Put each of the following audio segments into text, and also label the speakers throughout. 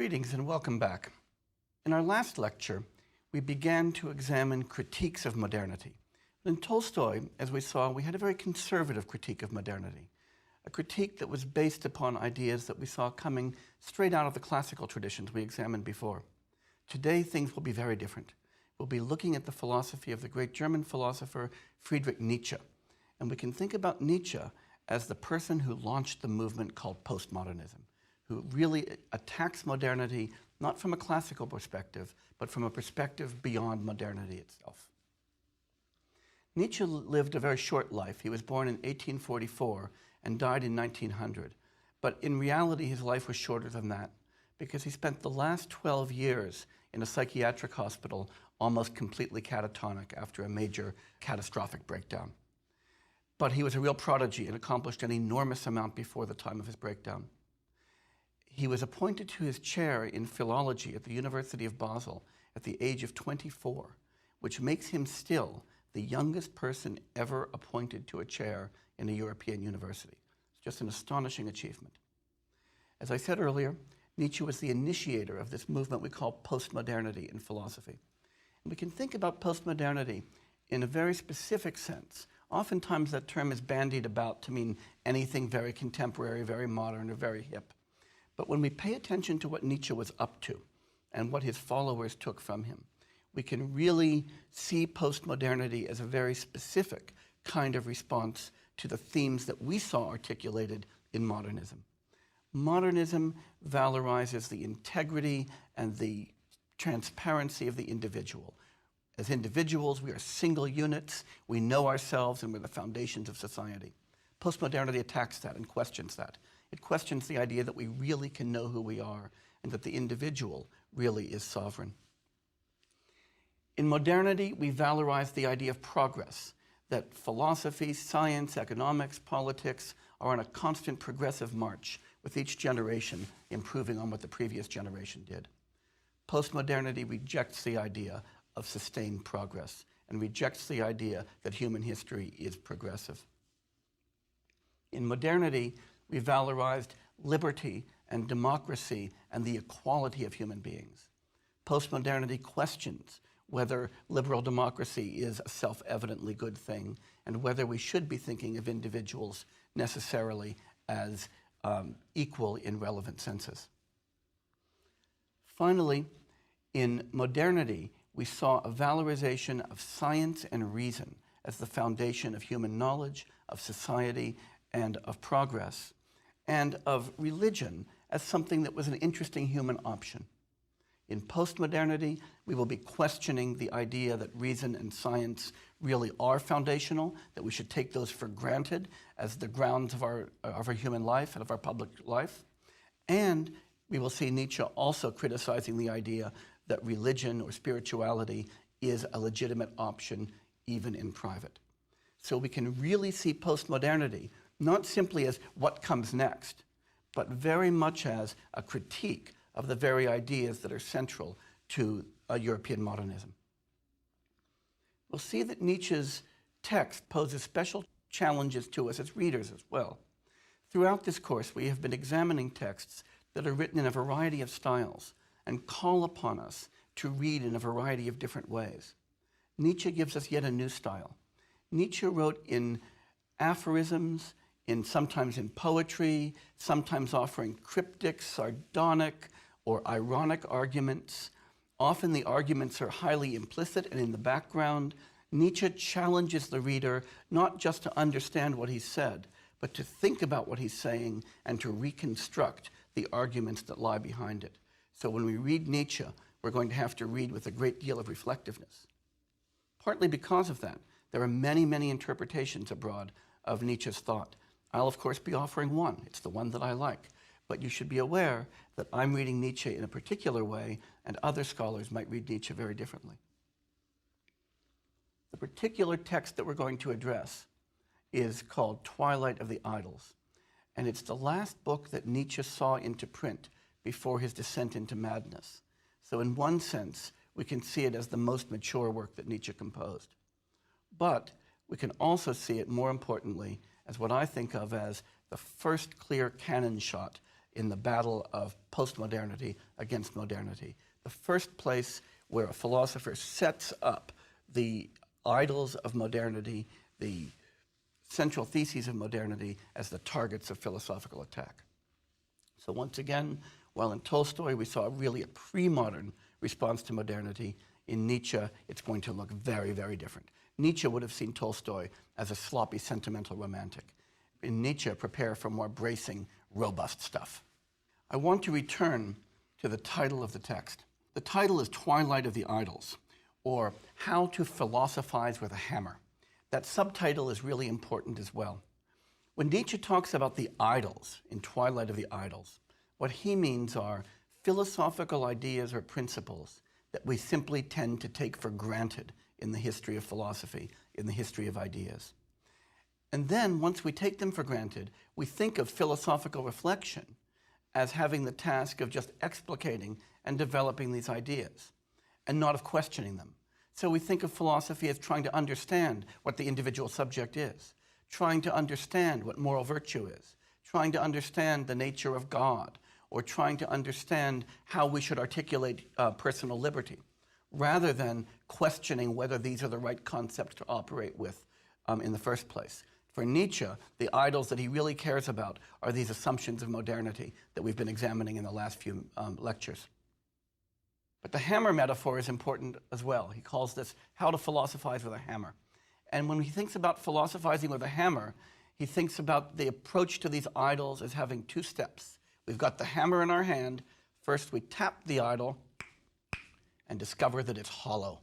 Speaker 1: Greetings and welcome back. In our last lecture, we began to examine critiques of modernity. In Tolstoy, as we saw, we had a very conservative critique of modernity, a critique that was based upon ideas that we saw coming straight out of the classical traditions we examined before. Today, things will be very different. We'll be looking at the philosophy of the great German philosopher Friedrich Nietzsche, and we can think about Nietzsche as the person who launched the movement called postmodernism, who really attacks modernity, not from a classical perspective, but from a perspective beyond modernity itself. Nietzsche lived a very short life. He was born in 1844 and died in 1900. But in reality, his life was shorter than that because he spent the last 12 years in a psychiatric hospital almost completely catatonic after a major catastrophic breakdown. But he was a real prodigy and accomplished an enormous amount before the time of his breakdown. He was appointed to his chair in philology at the University of Basel at the age of 24, which makes him still the youngest person ever appointed to a chair in a European university. It's just an astonishing achievement. As I said earlier, Nietzsche was the initiator of this movement we call postmodernity in philosophy. And we can think about postmodernity in a very specific sense. Oftentimes that term is bandied about to mean anything very contemporary, very modern, or very hip. But when we pay attention to what Nietzsche was up to and what his followers took from him, we can really see postmodernity as a very specific kind of response to the themes that we saw articulated in modernism. Modernism valorizes the integrity and the transparency of the individual. As individuals, we are single units, we know ourselves, and we're the foundations of society. Postmodernity attacks that and questions that. It questions the idea that we really can know who we are and that the individual really is sovereign. In modernity, we valorize the idea of progress, that philosophy, science, economics, politics are on a constant progressive march, with each generation improving on what the previous generation did. Postmodernity rejects the idea of sustained progress and rejects the idea that human history is progressive. In modernity, we valorized liberty and democracy and the equality of human beings. Postmodernity questions whether liberal democracy is a self-evidently good thing and whether we should be thinking of individuals necessarily as equal in relevant senses. Finally, in modernity, we saw a valorization of science and reason as the foundation of human knowledge, of society, and of progress, and of religion as something that was an interesting human option. In postmodernity, we will be questioning the idea that reason and science really are foundational, that we should take those for granted as the grounds of our human life and of our public life. And we will see Nietzsche also criticizing the idea that religion or spirituality is a legitimate option even in private. So we can really see postmodernity not simply as what comes next, but very much as a critique of the very ideas that are central to European modernism. We'll see that Nietzsche's text poses special challenges to us as readers as well. Throughout this course, we have been examining texts that are written in a variety of styles and call upon us to read in a variety of different ways. Nietzsche gives us yet a new style. Nietzsche wrote in aphorisms, sometimes in poetry, sometimes offering cryptic, sardonic, or ironic arguments. Often the arguments are highly implicit and in the background. Nietzsche challenges the reader not just to understand what he said, but to think about what he's saying and to reconstruct the arguments that lie behind it. So when we read Nietzsche, we're going to have to read with a great deal of reflectiveness. Partly because of that, there are many, many interpretations abroad of Nietzsche's thought. I'll, of course, be offering one. It's the one that I like. But you should be aware that I'm reading Nietzsche in a particular way, and other scholars might read Nietzsche very differently. The particular text that we're going to address is called Twilight of the Idols, and it's the last book that Nietzsche saw into print before his descent into madness. So in one sense, we can see it as the most mature work that Nietzsche composed. But we can also see it, more importantly, as what I think of as the first clear cannon shot in the battle of postmodernity against modernity. The first place where a philosopher sets up the idols of modernity, the central theses of modernity, as the targets of philosophical attack. So once again, while in Tolstoy we saw really a pre-modern response to modernity, in Nietzsche it's going to look very, very different. Nietzsche would have seen Tolstoy as a sloppy, sentimental romantic. In Nietzsche, prepare for more bracing, robust stuff. I want to return to the title of the text. The title is Twilight of the Idols, or How to Philosophize with a Hammer. That subtitle is really important as well. When Nietzsche talks about the idols in Twilight of the Idols, what he means are philosophical ideas or principles that we simply tend to take for granted in the history of philosophy, in the history of ideas. And then, once we take them for granted, we think of philosophical reflection as having the task of just explicating and developing these ideas, and not of questioning them. So we think of philosophy as trying to understand what the individual subject is, trying to understand what moral virtue is, trying to understand the nature of God, or trying to understand how we should articulate personal liberty, rather than questioning whether these are the right concepts to operate with in the first place. For Nietzsche, the idols that he really cares about are these assumptions of modernity that we've been examining in the last few lectures. But the hammer metaphor is important as well. He calls this how to philosophize with a hammer. And when he thinks about philosophizing with a hammer, he thinks about the approach to these idols as having two steps. We've got the hammer in our hand. First, we tap the idol and discover that it's hollow.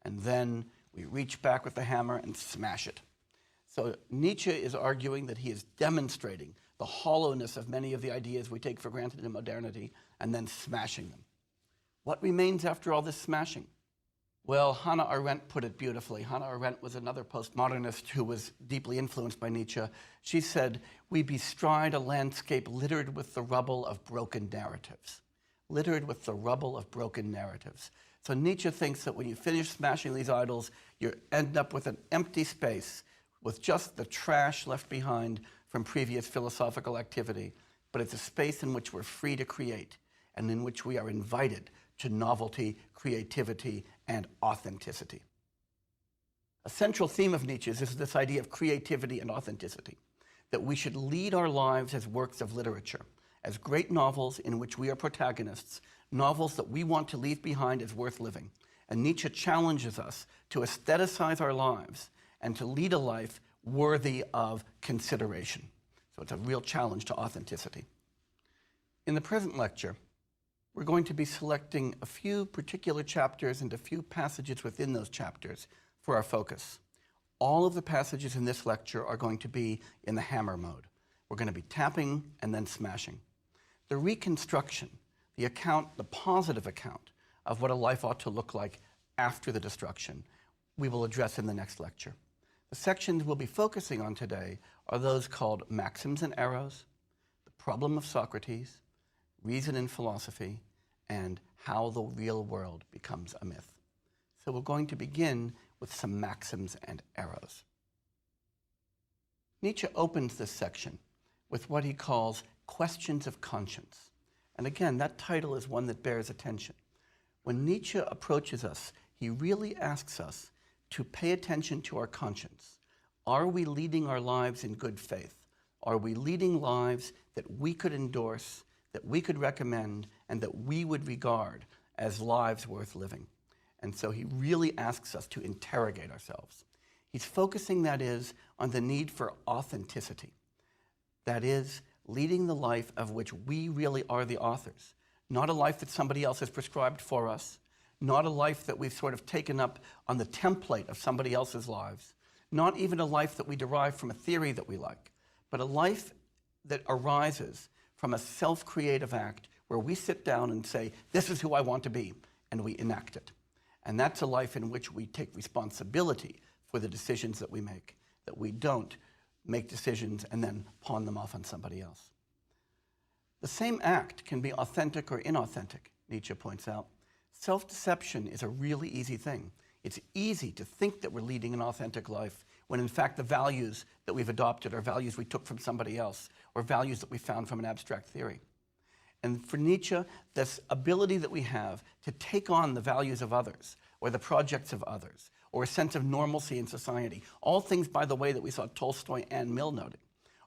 Speaker 1: And then we reach back with the hammer and smash it. So Nietzsche is arguing that he is demonstrating the hollowness of many of the ideas we take for granted in modernity and then smashing them. What remains after all this smashing? Well, Hannah Arendt put it beautifully. Hannah Arendt was another postmodernist who was deeply influenced by Nietzsche. She said, "We bestride a landscape littered with the rubble of broken narratives." Littered with the rubble of broken narratives. So Nietzsche thinks that when you finish smashing these idols, you end up with an empty space with just the trash left behind from previous philosophical activity. But it's a space in which we're free to create and in which we are invited to novelty, creativity, and authenticity. A central theme of Nietzsche's is this idea of creativity and authenticity, that we should lead our lives as works of literature, as great novels in which we are protagonists, novels that we want to leave behind as worth living. And Nietzsche challenges us to aestheticize our lives and to lead a life worthy of consideration. So it's a real challenge to authenticity. In the present lecture, we're going to be selecting a few particular chapters and a few passages within those chapters for our focus. All of the passages in this lecture are going to be in the hammer mode. We're going to be tapping and then smashing. The reconstruction, the account, the positive account of what a life ought to look like after the destruction, we will address in the next lecture. The sections we'll be focusing on today are those called Maxims and Arrows, The Problem of Socrates, Reason in Philosophy, and How the Real World Becomes a Myth. So we're going to begin with some maxims and arrows. Nietzsche opens this section with what he calls questions of conscience. And again, that title is one that bears attention. When Nietzsche approaches us, he really asks us to pay attention to our conscience. Are we leading our lives in good faith? Are we leading lives that we could endorse, that we could recommend, and that we would regard as lives worth living? And so he really asks us to interrogate ourselves. He's focusing, that is, on the need for authenticity. That is, leading the life of which we really are the authors. Not a life that somebody else has prescribed for us. Not a life that we've sort of taken up on the template of somebody else's lives. Not even a life that we derive from a theory that we like. But a life that arises from a self-creative act where we sit down and say, this is who I want to be, and we enact it. And that's a life in which we take responsibility for the decisions that we make, that we don't make decisions and then pawn them off on somebody else. The same act can be authentic or inauthentic, Nietzsche points out. Self-deception is a really easy thing. It's easy to think that we're leading an authentic life when in fact the values that we've adopted are values we took from somebody else or values that we found from an abstract theory. And for Nietzsche, this ability that we have to take on the values of others, or the projects of others, or a sense of normalcy in society, all things, by the way, that we saw Tolstoy and Mill noting,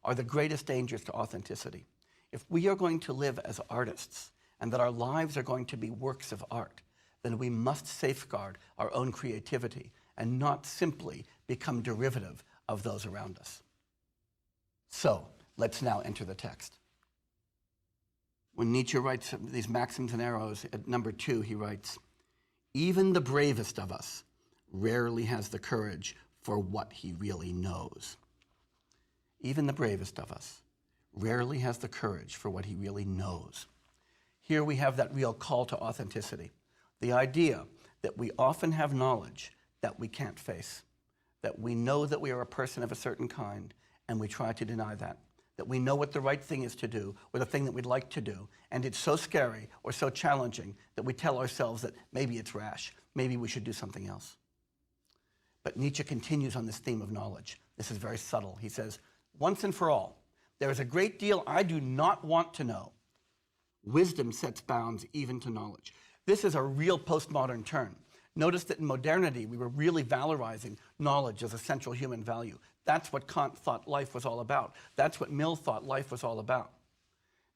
Speaker 1: are the greatest dangers to authenticity. If we are going to live as artists, and that our lives are going to be works of art, then we must safeguard our own creativity and not simply become derivative of those around us. So, let's now enter the text. When Nietzsche writes these maxims and arrows, at number 2, he writes, "Even the bravest of us rarely has the courage for what he really knows." Even the bravest of us rarely has the courage for what he really knows. Here we have that real call to authenticity. The idea that we often have knowledge that we can't face, that we know that we are a person of a certain kind, and we try to deny that. That we know what the right thing is to do, or the thing that we'd like to do, and it's so scary or so challenging that we tell ourselves that maybe it's rash, maybe we should do something else. But Nietzsche continues on this theme of knowledge. This is very subtle. He says, "Once and for all, there is a great deal I do not want to know. Wisdom sets bounds even to knowledge." This is a real postmodern turn. Notice that in modernity, we were really valorizing knowledge as a central human value. That's what Kant thought life was all about. That's what Mill thought life was all about.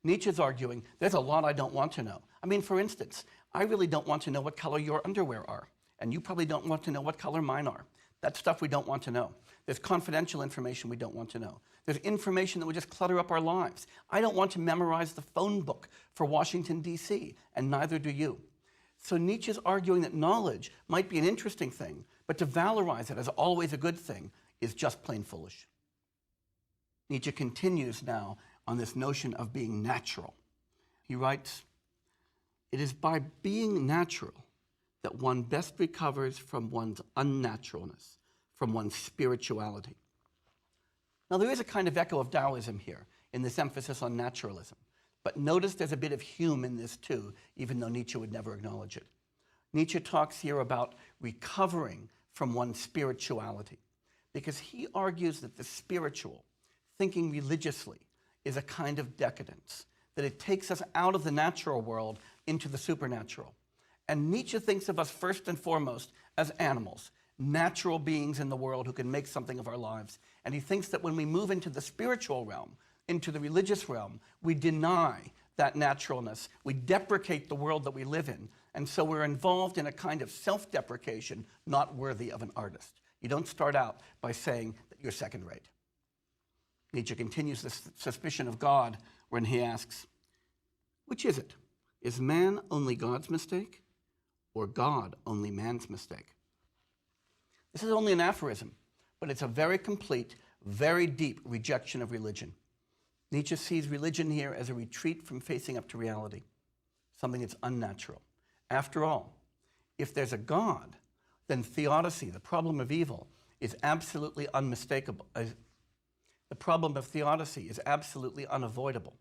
Speaker 1: Nietzsche's arguing, there's a lot I don't want to know. I mean, for instance, I really don't want to know what color your underwear are, and you probably don't want to know what color mine are. That's stuff we don't want to know. There's confidential information we don't want to know. There's information that would just clutter up our lives. I don't want to memorize the phone book for Washington, D.C., and neither do you. So Nietzsche's arguing that knowledge might be an interesting thing, but to valorize it as always a good thing is just plain foolish. Nietzsche continues now on this notion of being natural. He writes, "It is by being natural that one best recovers from one's unnaturalness, from one's spirituality." Now there is a kind of echo of Taoism here in this emphasis on naturalism. But notice there's a bit of Hume in this too, even though Nietzsche would never acknowledge it. Nietzsche talks here about recovering from one's spirituality, because he argues that the spiritual, thinking religiously, is a kind of decadence, that it takes us out of the natural world into the supernatural. And Nietzsche thinks of us first and foremost as animals, natural beings in the world who can make something of our lives. And he thinks that when we move into the spiritual realm, into the religious realm, we deny that naturalness. We deprecate the world that we live in. And so we're involved in a kind of self-deprecation not worthy of an artist. You don't start out by saying that you're second-rate. Nietzsche continues this suspicion of God when he asks, which is it? Is man only God's mistake, or God only man's mistake? This is only an aphorism, but it's a very complete, very deep rejection of religion. Nietzsche sees religion here as a retreat from facing up to reality, something that's unnatural. After all, if there's a God, then theodicy, the problem of evil, is absolutely unmistakable. The problem of theodicy is absolutely unavoidable.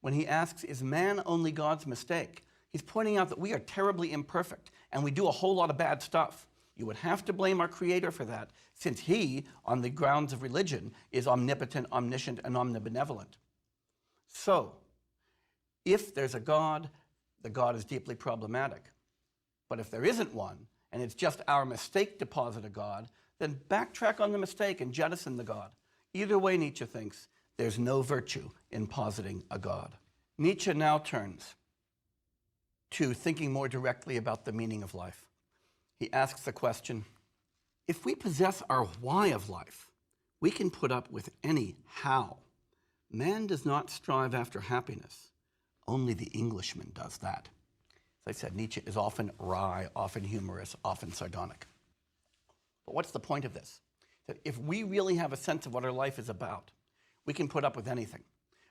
Speaker 1: When he asks, is man only God's mistake? He's pointing out that we are terribly imperfect and we do a whole lot of bad stuff. You would have to blame our Creator for that, since he, on the grounds of religion, is omnipotent, omniscient, and omnibenevolent. So, if there's a God, the God is deeply problematic. But if there isn't one, and it's just our mistake to posit a God, then backtrack on the mistake and jettison the God. Either way, Nietzsche thinks, there's no virtue in positing a God. Nietzsche now turns to thinking more directly about the meaning of life. He asks the question, if we possess our why of life, we can put up with any how. Man does not strive after happiness. Only the Englishman does that. As I said, Nietzsche is often wry, often humorous, often sardonic. But what's the point of this? That if we really have a sense of what our life is about, we can put up with anything.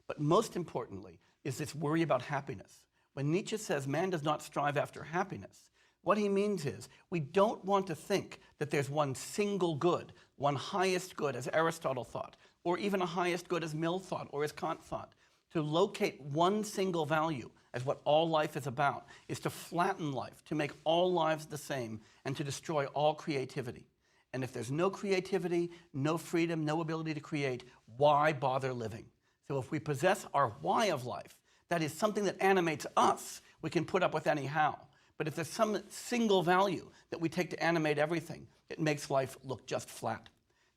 Speaker 1: But most importantly is this worry about happiness. When Nietzsche says man does not strive after happiness, what he means is we don't want to think that there's one single good, one highest good as Aristotle thought, or even a highest good as Mill thought or as Kant thought. To locate one single value as what all life is about is to flatten life, to make all lives the same, and to destroy all creativity. And if there's no creativity, no freedom, no ability to create, why bother living? So if we possess our why of life, That is something that animates us, we can put up with anyhow. But if there's some single value that we take to animate everything, it makes life look just flat.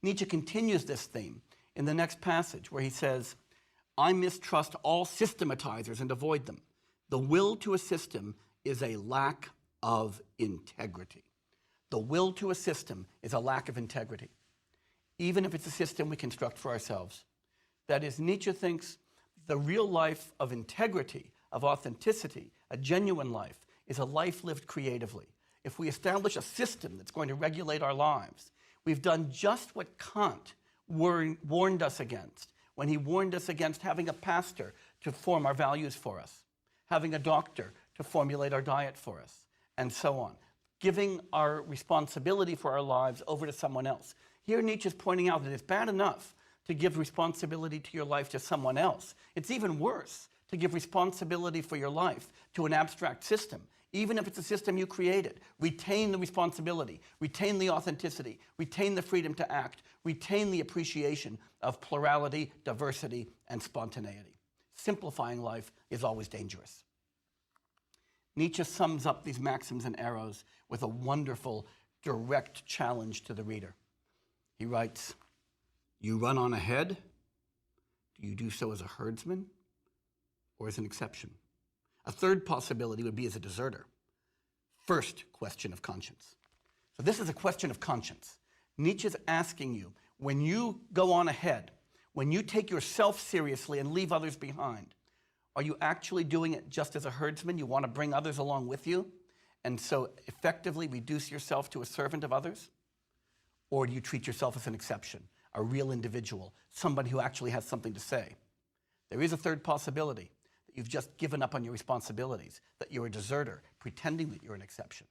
Speaker 1: Nietzsche continues this theme in the next passage where he says, I mistrust all systematizers and avoid them. The will to a system is a lack of integrity. The will to a system is a lack of integrity, even if it's a system we construct for ourselves. That is, Nietzsche thinks the real life of integrity, of authenticity, a genuine life, is a life lived creatively. If we establish a system that's going to regulate our lives, we've done just what Kant warned us against when he warned us against having a pastor to form our values for us, having a doctor to formulate our diet for us, and so on. Giving our responsibility for our lives over to someone else. Here Nietzsche is pointing out that it's bad enough to give responsibility to your life to someone else. It's even worse to give responsibility for your life to an abstract system, even if it's a system you created. Retain the responsibility, retain the authenticity, retain the freedom to act, retain the appreciation of plurality, diversity, and spontaneity. Simplifying life is always dangerous. Nietzsche sums up these maxims and arrows with a wonderful, direct challenge to the reader. He writes, you run on ahead. Do you do so as a herdsman or as an exception? A third possibility would be as a deserter. First question of conscience. So this is a question of conscience. Nietzsche's asking you, when you go on ahead, when you take yourself seriously and leave others behind, are you actually doing it just as a herdsman? You want to bring others along with you, and so effectively reduce yourself to a servant of others? Or do you treat yourself as an exception, a real individual, somebody who actually has something to say? There is a third possibility, that you've just given up on your responsibilities, that you're a deserter, pretending that you're an exception.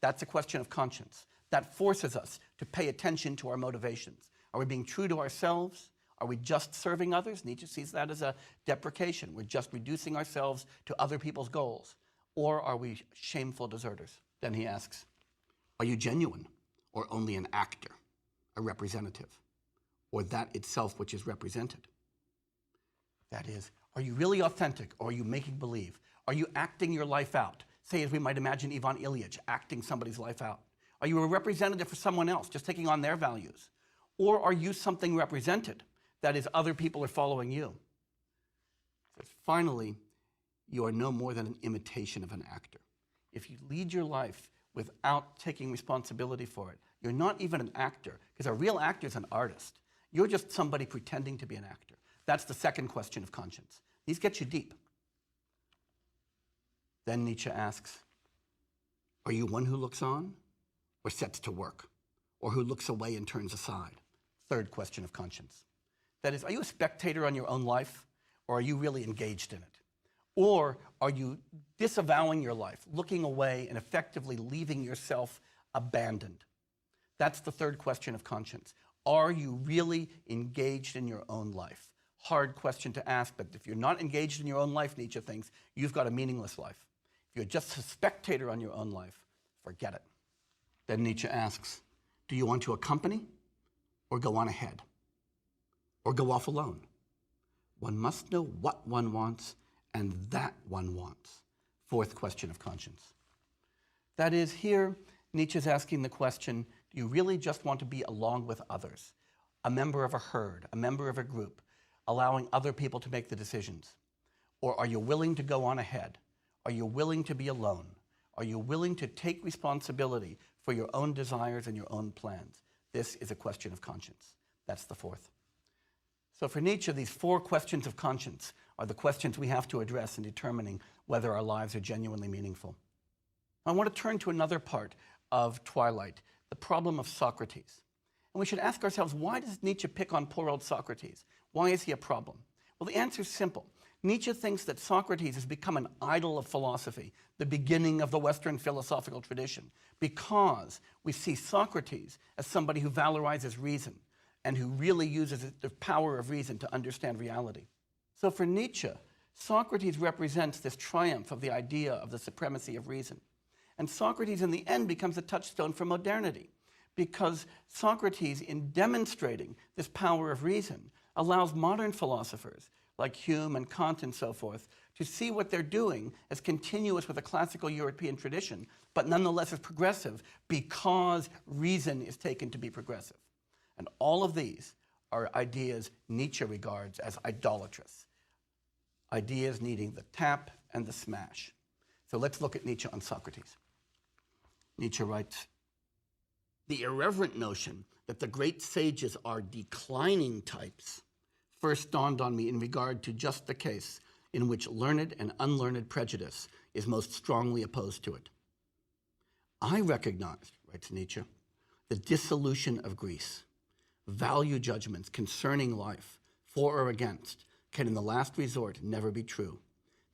Speaker 1: That's a question of conscience. That forces us to pay attention to our motivations. Are we being true to ourselves? Are we just serving others? Nietzsche sees that as a deprecation. We're just reducing ourselves to other people's goals. Or are we shameful deserters? Then he asks, are you genuine or only an actor, a representative, or that itself which is represented? That is, are you really authentic or are you making believe? Are you acting your life out? Say, as we might imagine Ivan Elytz acting somebody's life out. Are you a representative for someone else, just taking on their values? Or are you something represented? That is, other people are following you. So finally, you are no more than an imitation of an actor. If you lead your life without taking responsibility for it, you're not even an actor, because a real actor is an artist. You're just somebody pretending to be an actor. That's the second question of conscience. These get you deep. Then Nietzsche asks, are you one who looks on or sets to work, or who looks away and turns aside? Third question of conscience. That is, are you a spectator on your own life, or are you really engaged in it? Or are you disavowing your life, looking away and effectively leaving yourself abandoned? That's the third question of conscience. Are you really engaged in your own life? Hard question to ask, but if you're not engaged in your own life, Nietzsche thinks, you've got a meaningless life. If you're just a spectator on your own life, forget it. Then Nietzsche asks, do you want to accompany or go on ahead? Or go off alone? One must know what one wants and that one wants. Fourth question of conscience. That is, here Nietzsche's asking the question, do you really just want to be along with others? A member of a herd, a member of a group, allowing other people to make the decisions? Or are you willing to go on ahead? Are you willing to be alone? Are you willing to take responsibility for your own desires and your own plans? This is a question of conscience. That's the fourth. So for Nietzsche, these four questions of conscience are the questions we have to address in determining whether our lives are genuinely meaningful. I want to turn to another part of Twilight, the problem of Socrates. And we should ask ourselves, why does Nietzsche pick on poor old Socrates? Why is he a problem? Well, the answer is simple. Nietzsche thinks that Socrates has become an idol of philosophy, the beginning of the Western philosophical tradition, because we see Socrates as somebody who valorizes reason and who really uses the power of reason to understand reality. So for Nietzsche, Socrates represents this triumph of the idea of the supremacy of reason. And Socrates, in the end, becomes a touchstone for modernity, because Socrates, in demonstrating this power of reason, allows modern philosophers like Hume and Kant and so forth to see what they're doing as continuous with a classical European tradition, but nonetheless as progressive because reason is taken to be progressive. And all of these are ideas Nietzsche regards as idolatrous, ideas needing the tap and the smash. So let's look at Nietzsche on Socrates. Nietzsche writes, "The irreverent notion that the great sages are declining types first dawned on me in regard to just the case in which learned and unlearned prejudice is most strongly opposed to it. I recognized," writes Nietzsche, "the dissolution of Greece. Value judgments concerning life, for or against, can in the last resort never be true.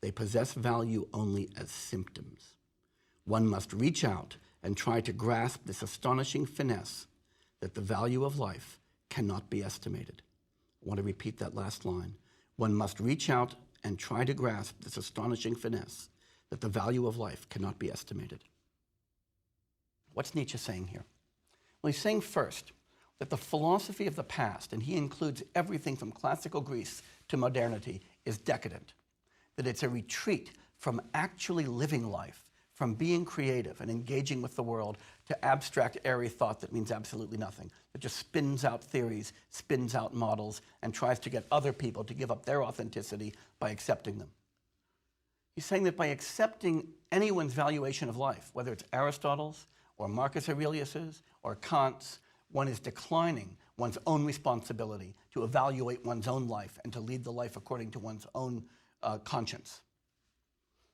Speaker 1: They possess value only as symptoms. One must reach out and try to grasp this astonishing finesse that the value of life cannot be estimated." I want to repeat that last line. One must reach out and try to grasp this astonishing finesse that the value of life cannot be estimated. What's Nietzsche saying here? Well, he's saying first that the philosophy of the past, and he includes everything from classical Greece to modernity, is decadent. That it's a retreat from actually living life, from being creative and engaging with the world, to abstract, airy thought that means absolutely nothing, that just spins out theories, spins out models, and tries to get other people to give up their authenticity by accepting them. He's saying that by accepting anyone's valuation of life, whether it's Aristotle's or Marcus Aurelius's or Kant's, one is declining one's own responsibility to evaluate one's own life and to lead the life according to one's own conscience.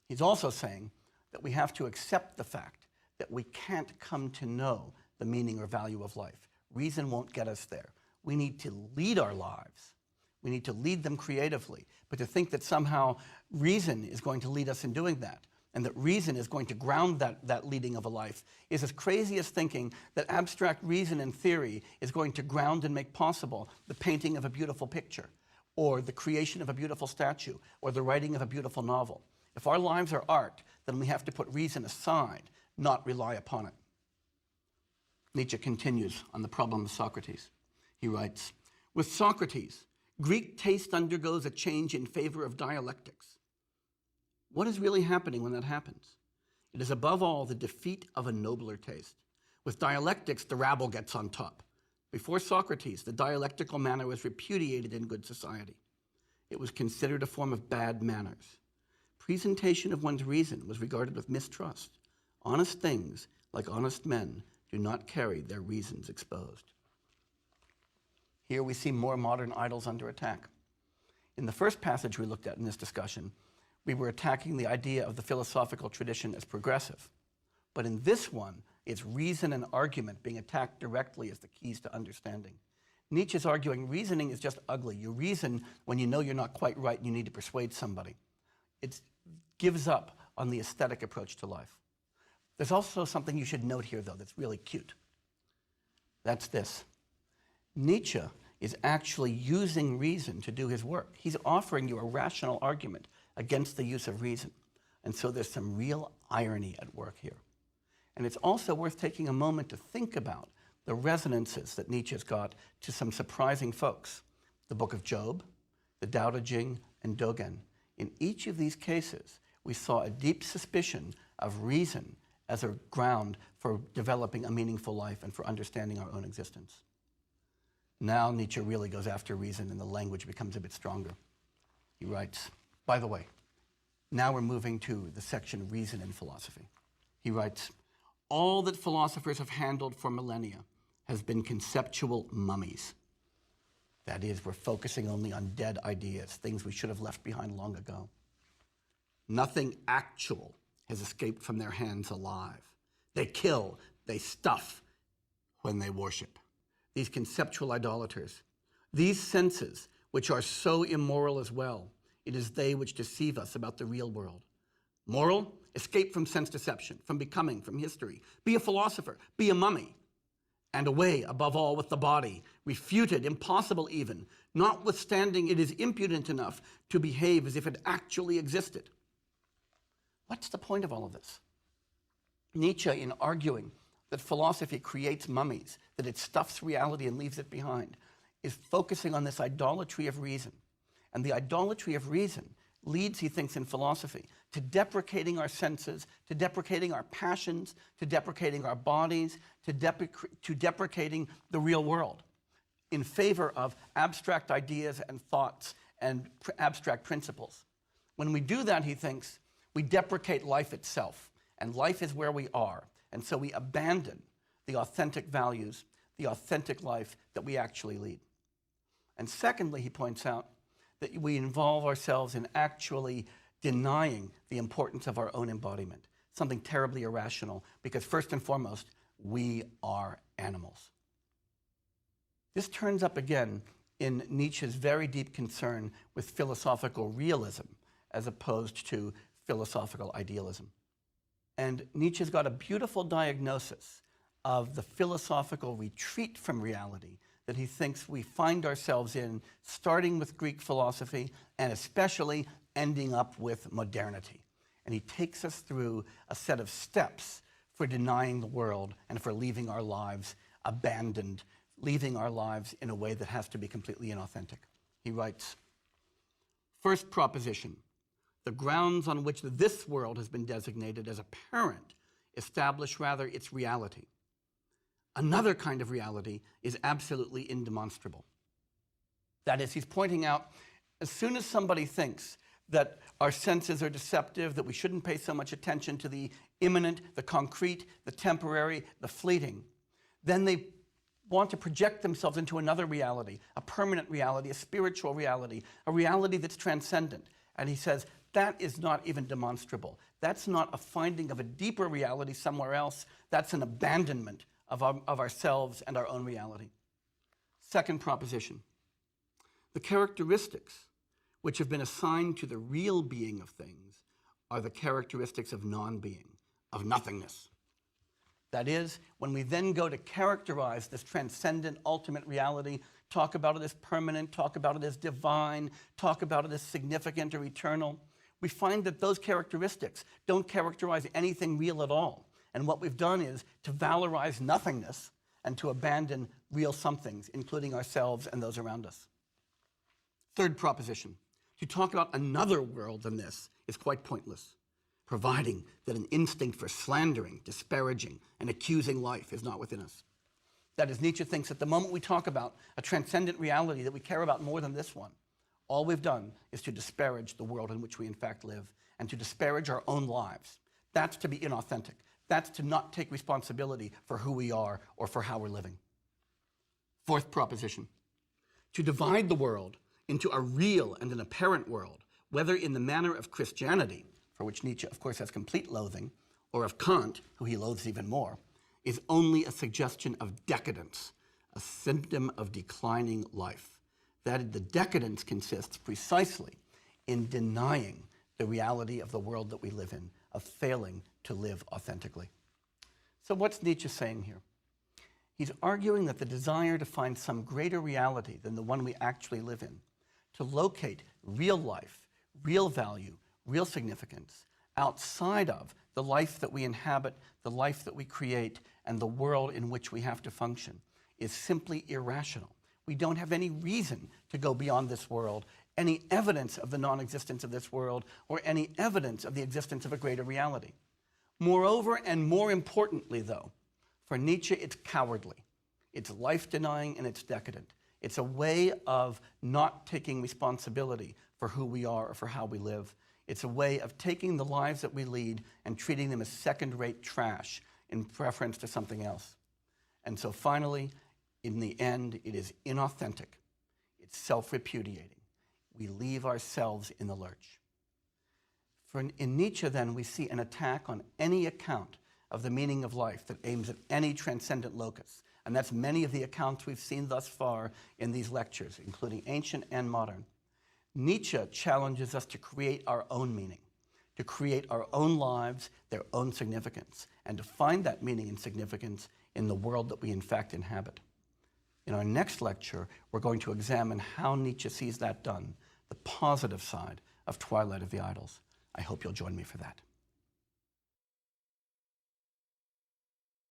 Speaker 1: He's also saying that we have to accept the fact that we can't come to know the meaning or value of life. Reason won't get us there. We need to lead our lives. We need to lead them creatively. But to think that somehow reason is going to lead us in doing that, and that reason is going to ground that leading of a life, is as crazy as thinking that abstract reason and theory is going to ground and make possible the painting of a beautiful picture, or the creation of a beautiful statue, or the writing of a beautiful novel. If our lives are art, then we have to put reason aside, not rely upon it. Nietzsche continues on the problem of Socrates. He writes, "With Socrates, Greek taste undergoes a change in favor of dialectics. What is really happening when that happens? It is above all the defeat of a nobler taste. With dialectics, the rabble gets on top. Before Socrates, the dialectical manner was repudiated in good society. It was considered a form of bad manners. Presentation of one's reason was regarded with mistrust. Honest things, like honest men, do not carry their reasons exposed." Here we see more modern idols under attack. In the first passage we looked at in this discussion, we were attacking the idea of the philosophical tradition as progressive. But in this one, it's reason and argument being attacked directly as the keys to understanding. Nietzsche's arguing reasoning is just ugly. You reason when you know you're not quite right and you need to persuade somebody. It gives up on the aesthetic approach to life. There's also something you should note here, though, that's really cute. That's this. Nietzsche is actually using reason to do his work. He's offering you a rational argument against the use of reason. And so there's some real irony at work here. And it's also worth taking a moment to think about the resonances that Nietzsche's got to some surprising folks. The Book of Job, the Tao Te Ching, and Dogen. In each of these cases, we saw a deep suspicion of reason as a ground for developing a meaningful life and for understanding our own existence. Now Nietzsche really goes after reason and the language becomes a bit stronger. He writes, by the way, now we're moving to the section Reason in Philosophy. He writes, "All that philosophers have handled for millennia has been conceptual mummies. That is, we're focusing only on dead ideas, things we should have left behind long ago. Nothing actual has escaped from their hands alive. They kill, they stuff when they worship. These conceptual idolaters, these senses, which are so immoral as well, it is they which deceive us about the real world. Moral, escape from sense deception, from becoming, from history. Be a philosopher, be a mummy. And away, above all, with the body, refuted, impossible even, notwithstanding it is impudent enough to behave as if it actually existed." What's the point of all of this? Nietzsche, in arguing that philosophy creates mummies, that it stuffs reality and leaves it behind, is focusing on this idolatry of reason. And the idolatry of reason leads, he thinks, in philosophy, to deprecating our senses, to deprecating our passions, to deprecating our bodies, to deprecating the real world in favor of abstract ideas and thoughts and abstract principles. When we do that, he thinks, we deprecate life itself, and life is where we are. And so we abandon the authentic values, the authentic life that we actually lead. And secondly, he points out that we involve ourselves in actually denying the importance of our own embodiment, something terribly irrational, because first and foremost, we are animals. This turns up again in Nietzsche's very deep concern with philosophical realism as opposed to philosophical idealism. And Nietzsche's got a beautiful diagnosis of the philosophical retreat from reality that he thinks we find ourselves in, starting with Greek philosophy and especially ending up with modernity. And he takes us through a set of steps for denying the world and for leaving our lives abandoned, leaving our lives in a way that has to be completely inauthentic. He writes, first proposition, the grounds on which this world has been designated as apparent establish rather its reality. Another kind of reality is absolutely indemonstrable. That is, he's pointing out, as soon as somebody thinks that our senses are deceptive, that we shouldn't pay so much attention to the imminent, the concrete, the temporary, the fleeting, then they want to project themselves into another reality, a permanent reality, a spiritual reality, a reality that's transcendent. And he says, that is not even demonstrable. That's not a finding of a deeper reality somewhere else. That's an abandonment of ourselves and our own reality. Second proposition, the characteristics which have been assigned to the real being of things are the characteristics of non-being, of nothingness. That is, when we then go to characterize this transcendent ultimate reality, talk about it as permanent, talk about it as divine, talk about it as significant or eternal, we find that those characteristics don't characterize anything real at all. And what we've done is to valorize nothingness and to abandon real somethings, including ourselves and those around us. Third proposition, to talk about another world than this is quite pointless, providing that an instinct for slandering, disparaging, and accusing life is not within us. That is, Nietzsche thinks at the moment we talk about a transcendent reality that we care about more than this one, all we've done is to disparage the world in which we in fact live and to disparage our own lives. That's to be inauthentic. That's to not take responsibility for who we are or for how we're living. Fourth proposition, to divide the world into a real and an apparent world, whether in the manner of Christianity, for which Nietzsche, of course, has complete loathing, or of Kant, who he loathes even more, is only a suggestion of decadence, a symptom of declining life. That the decadence consists precisely in denying the reality of the world that we live in, of failing to live authentically. So what's Nietzsche saying here? He's arguing that the desire to find some greater reality than the one we actually live in, to locate real life, real value, real significance outside of the life that we inhabit, the life that we create, and the world in which we have to function, is simply irrational. We don't have any reason to go beyond this world, any evidence of the non-existence of this world, or any evidence of the existence of a greater reality. Moreover, and more importantly, though, for Nietzsche, it's cowardly. It's life-denying and it's decadent. It's a way of not taking responsibility for who we are or for how we live. It's a way of taking the lives that we lead and treating them as second-rate trash in preference to something else. And so finally, in the end, it is inauthentic. It's self-repudiating. We leave ourselves in the lurch. In Nietzsche, then, we see an attack on any account of the meaning of life that aims at any transcendent locus. And that's many of the accounts we've seen thus far in these lectures, including ancient and modern. Nietzsche challenges us to create our own meaning, to create our own lives, their own significance, and to find that meaning and significance in the world that we in fact inhabit. In our next lecture, we're going to examine how Nietzsche sees that done, the positive side of Twilight of the Idols. I hope you'll join me for that.